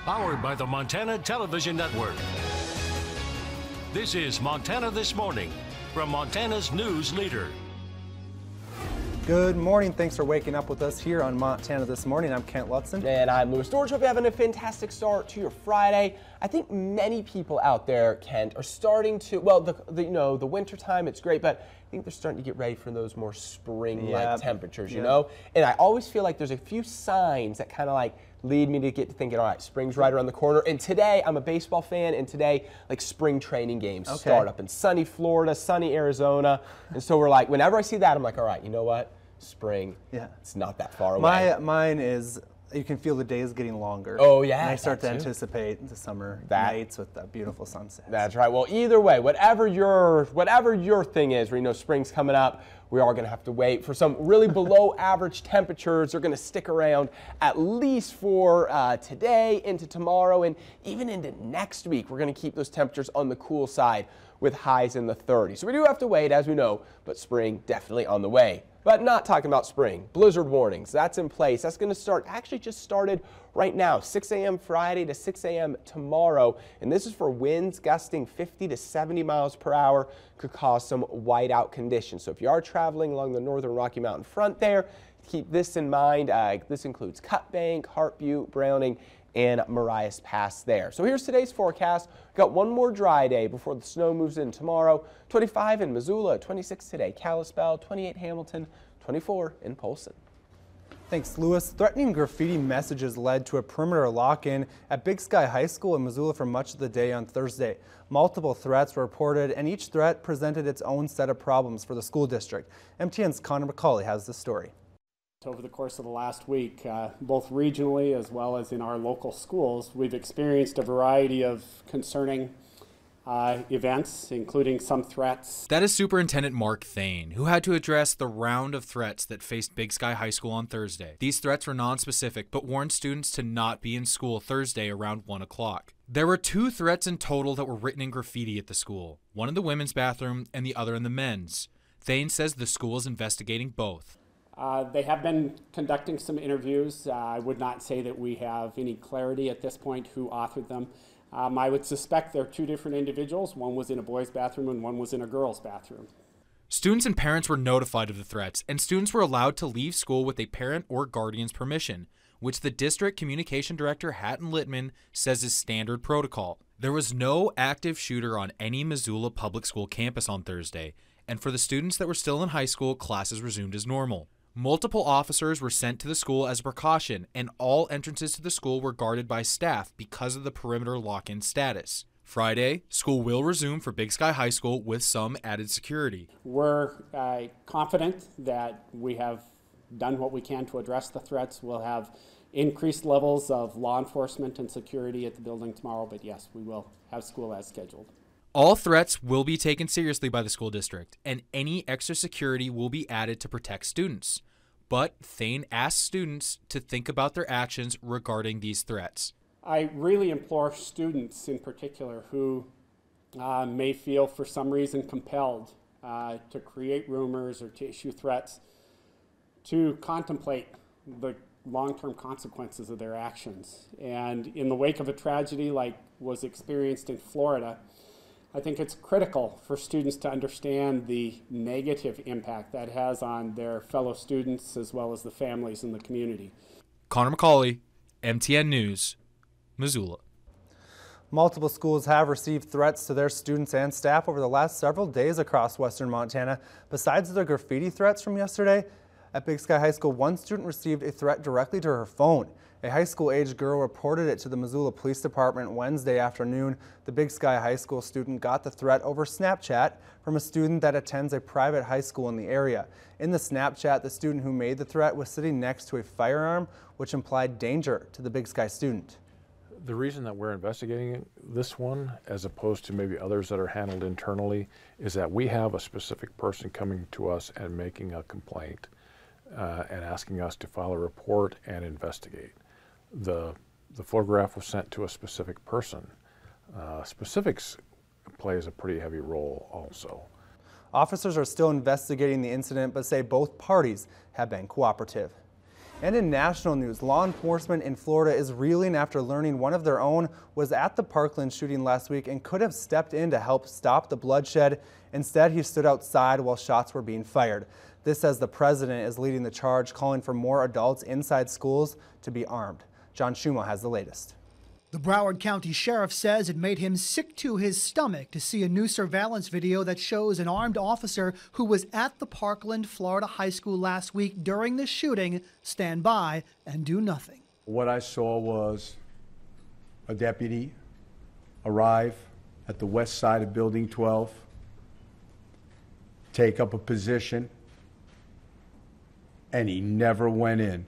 Powered by the Montana Television Network. This is Montana This Morning from Montana's news leader. Good morning. Thanks for waking up with us here on Montana This Morning. I'm Kent Lutzen. And I'm Louis George. Hope you're having a fantastic start to your Friday. I think many people out there, Kent, are starting to, well, the winter time, it's great, but I think they're starting to get ready for those more spring-like temperatures, you know? And I always feel like there's a few signs that kind of like lead me to get to thinking, all right, spring's right around the corner. And today, I'm a baseball fan, and today, like, spring training games start up in sunny Florida, sunny Arizona. And so we're like, whenever I see that, I'm like, all right, you know what? Spring, it's not that far away. Mine is, you can feel the days getting longer. Oh, yeah. And I start to anticipate the summer nights with that beautiful sunset. That's right. Well, either way, whatever your thing is, where you know spring's coming up, we are going to have to wait for some really below average temperatures. They're going to stick around at least for today, into tomorrow, and even into next week. We're going to keep those temperatures on the cool side with highs in the 30s. So we do have to wait, as we know, but spring definitely on the way. But not talking about spring. Blizzard warnings, that's in place. That's going to start, actually just started right now, 6 a.m. Friday to 6 a.m. tomorrow. And this is for winds gusting 50 to 70 miles per hour, could cause some whiteout conditions. So if you are traveling along the northern Rocky Mountain front there, keep this in mind. This includes Cut Bank, Hart Butte, Browning, and Marias Pass there. So here's today's forecast. We've got one more dry day before the snow moves in tomorrow. 25 in Missoula, 26 today, Kalispell, 28 Hamilton, 24 in Polson. Thanks, Louis. Threatening graffiti messages led to a perimeter lock-in at Big Sky High School in Missoula for much of the day on Thursday. Multiple threats were reported, and each threat presented its own set of problems for the school district. MTN's Connor McCauley has the story. Over the course of the last week, both regionally as well as in our local schools, we've experienced a variety of concerning events, including some threats. That is Superintendent Mark Thane, who had to address the round of threats that faced Big Sky High School on Thursday. These threats were non-specific, but warned students to not be in school Thursday around 1 o'clock. There were 2 threats in total that were written in graffiti at the school, one in the women's bathroom and the other in the men's. Thane says the school is investigating both. They have been conducting some interviews. I would not say that we have any clarity at this point who authored them. I would suspect they're 2 different individuals. One was in a boys' bathroom and one was in a girls' bathroom. Students and parents were notified of the threats, and students were allowed to leave school with a parent or guardian's permission, which the district communication director, Hatton Littman, says is standard protocol. There was no active shooter on any Missoula public school campus on Thursday, and for the students that were still in high school, classes resumed as normal. Multiple officers were sent to the school as a precaution, and all entrances to the school were guarded by staff because of the perimeter lock-in status. Friday, school will resume for Big Sky High School with some added security. We're confident that we have done what we can to address the threats. We'll have increased levels of law enforcement and security at the building tomorrow, but yes, we will have school as scheduled. All threats will be taken seriously by the school district, and any extra security will be added to protect students. But Thane asked students to think about their actions regarding these threats. I really implore students in particular who may feel for some reason compelled to create rumors or to issue threats to contemplate the long-term consequences of their actions. And in the wake of a tragedy like was experienced in Florida, I think it's critical for students to understand the negative impact that has on their fellow students as well as the families in the community. Connor McCauley, MTN News, Missoula. Multiple schools have received threats to their students and staff over the last several days across western Montana. Besides the graffiti threats from yesterday, at Big Sky High School, one student received a threat directly to her phone. A high school-aged girl reported it to the Missoula Police Department Wednesday afternoon. The Big Sky High School student got the threat over Snapchat from a student that attends a private high school in the area. In the Snapchat, the student who made the threat was sitting next to a firearm, which implied danger to the Big Sky student. The reason that we're investigating this one, as opposed to maybe others that are handled internally, is that we have a specific person coming to us and making a complaint and asking us to file a report and investigate. The photograph was sent to a specific person. Specifics plays a pretty heavy role also. Officers are still investigating the incident but say both parties have been cooperative. And in national news, law enforcement in Florida is reeling after learning one of their own was at the Parkland shooting last week and could have stepped in to help stop the bloodshed. Instead, he stood outside while shots were being fired. This as the president is leading the charge, calling for more adults inside schools to be armed. John Schumo has the latest. The Broward County Sheriff says it made him sick to his stomach to see a new surveillance video that shows an armed officer who was at the Parkland, Florida high school last week during the shooting stand by and do nothing. What I saw was a deputy arrive at the west side of Building 12, take up a position, and he never went in.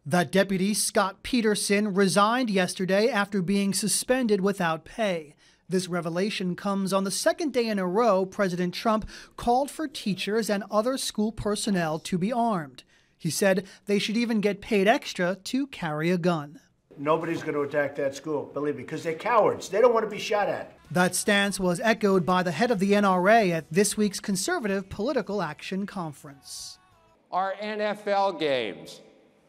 That deputy, Scott Peterson, resigned yesterday after being suspended without pay. This revelation comes on the second day in a row President Trump called for teachers and other school personnel to be armed. He said they should even get paid extra to carry a gun. Nobody's going to attack that school, believe me, because they're cowards. They don't want to be shot at. That stance was echoed by the head of the NRA at this week's Conservative Political Action Conference. Our NFL games,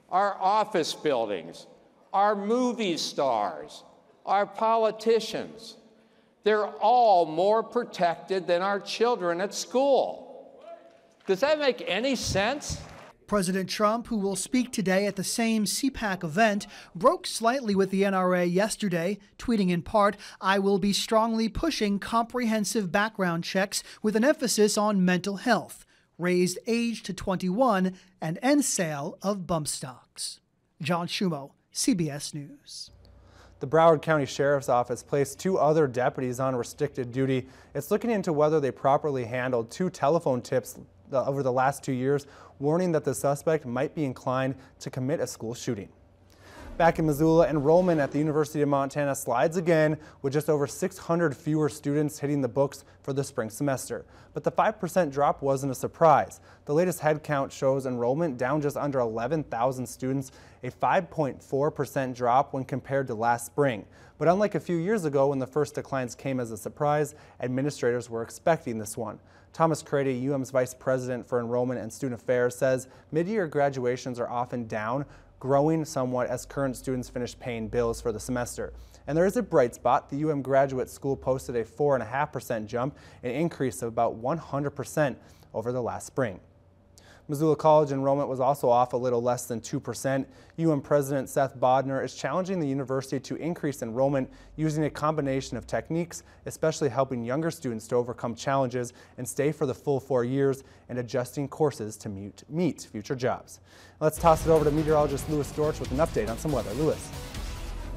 our office buildings, our movie stars, our politicians, they're all more protected than our children at school. Does that make any sense? President Trump, who will speak today at the same CPAC event, broke slightly with the NRA yesterday, tweeting in part, "I will be strongly pushing comprehensive background checks with an emphasis on mental health, raised age to 21, and end sale of bump stocks." John Schumo, CBS News. The Broward County Sheriff's Office placed 2 other deputies on restricted duty. It's looking into whether they properly handled 2 telephone tips over the last 2 years, warning that the suspect might be inclined to commit a school shooting. Back in Missoula, enrollment at the University of Montana slides again, with just over 600 fewer students hitting the books for the spring semester. But the 5% drop wasn't a surprise. The latest head count shows enrollment down just under 11,000 students, a 5.4% drop when compared to last spring. But unlike a few years ago when the first declines came as a surprise, administrators were expecting this one. Thomas Crady, UM's Vice President for Enrollment and Student Affairs, says mid-year graduations are often down, growing somewhat as current students finish paying bills for the semester. And there is a bright spot. The UM Graduate School posted a 4.5% jump, an increase of about 100% over the last spring. Missoula College enrollment was also off a little less than 2%. UM President Seth Bodner is challenging the university to increase enrollment using a combination of techniques, especially helping younger students to overcome challenges and stay for the full 4 years and adjusting courses to meet future jobs. Let's toss it over to meteorologist Lewis Dortch with an update on some weather. Lewis.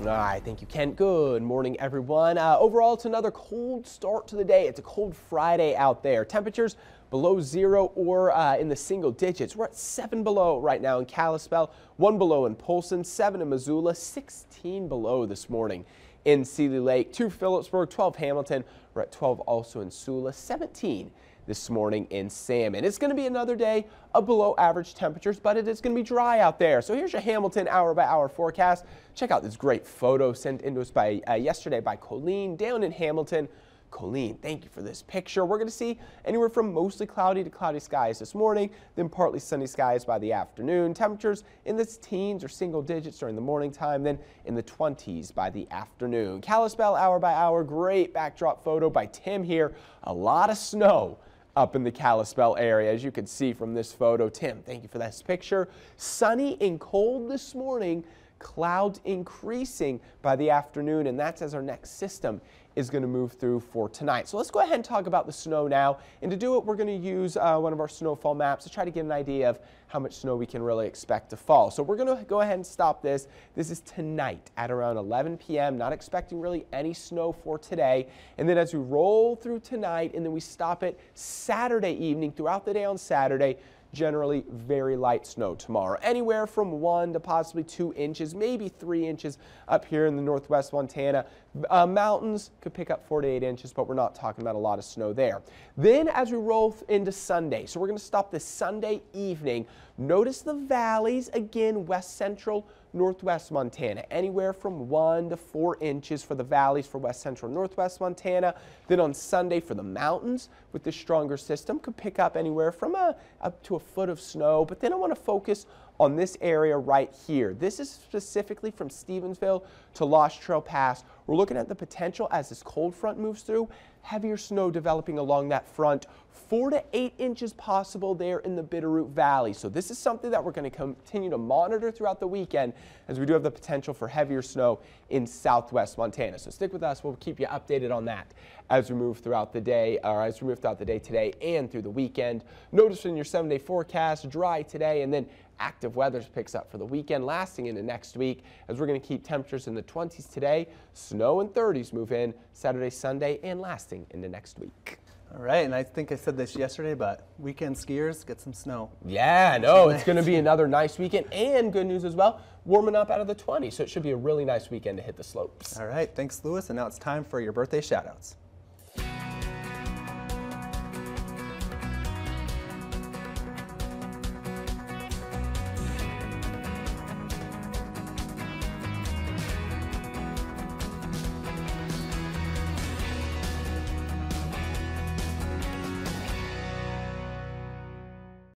All right, thank you, Ken. Good morning, everyone. Overall, it's another cold start to the day. It's a cold Friday out there. Temperatures below 0 or in the single digits. We're at 7 below right now in Kalispell, 1 below in Polson, 7 in Missoula, 16 below this morning in Seeley Lake, 2 Phillipsburg, 12 Hamilton. We're at 12 also in Sula, 17 this morning in Salmon. It's going to be another day of below average temperatures, but it is going to be dry out there. So here's your Hamilton hour-by-hour forecast. Check out this great photo sent into us by yesterday by Colleen down in Hamilton. Colleen, thank you for this picture. We're going to see anywhere from mostly cloudy to cloudy skies this morning, then partly sunny skies by the afternoon. Temperatures in the teens or single digits during the morning time, then in the 20s by the afternoon. Kalispell hour by hour, great backdrop photo by Tim here. A lot of snow up in the Kalispell area, as you can see from this photo. Tim, thank you for this picture. Sunny and cold this morning, clouds increasing by the afternoon, and that's as our next system is going to move through for tonight. So let's go ahead and talk about the snow now. And to do it, we're going to use one of our snowfall maps to try to get an idea of how much snow we can really expect to fall. So we're going to go ahead and stop this. This is tonight at around 11 p.m. Not expecting really any snow for today. And then as we roll through tonight and then we stop it Saturday evening, throughout the day on Saturday, generally very light snow tomorrow. Anywhere from 1 to possibly 2 inches, maybe 3 inches up here in the northwest Montana. Mountains could pick up 4 to 8 inches, but we're not talking about a lot of snow there. Then as we roll into Sunday, so we're going to stop this Sunday evening. Notice the valleys, again, west central, northwest Montana, anywhere from 1 to 4 inches for the valleys for west central northwest Montana. Then on Sunday for the mountains with the stronger system could pick up anywhere from up to a foot of snow. But then I want to focus on this area right here. This is specifically from Stevensville to Lost Trail Pass. We're looking at the potential as this cold front moves through, heavier snow developing along that front, 4 to 8 inches possible there in the Bitterroot Valley. So this is something that we're going to continue to monitor throughout the weekend, as we do have the potential for heavier snow in southwest Montana. So stick with us. We'll keep you updated on that as we move throughout the day, today and through the weekend. Notice in your 7-day forecast, dry today, and then active weather picks up for the weekend, lasting into next week, as we're going to keep temperatures in the 20s today, snow and 30s move in Saturday, Sunday, and lasting into next week. All right, and I think I said this yesterday, but weekend skiers get some snow. Yeah, no, it's going to be another nice weekend, and good news as well, warming up out of the 20s, so it should be a really nice weekend to hit the slopes. All right, thanks, Lewis, and now it's time for your birthday shout-outs.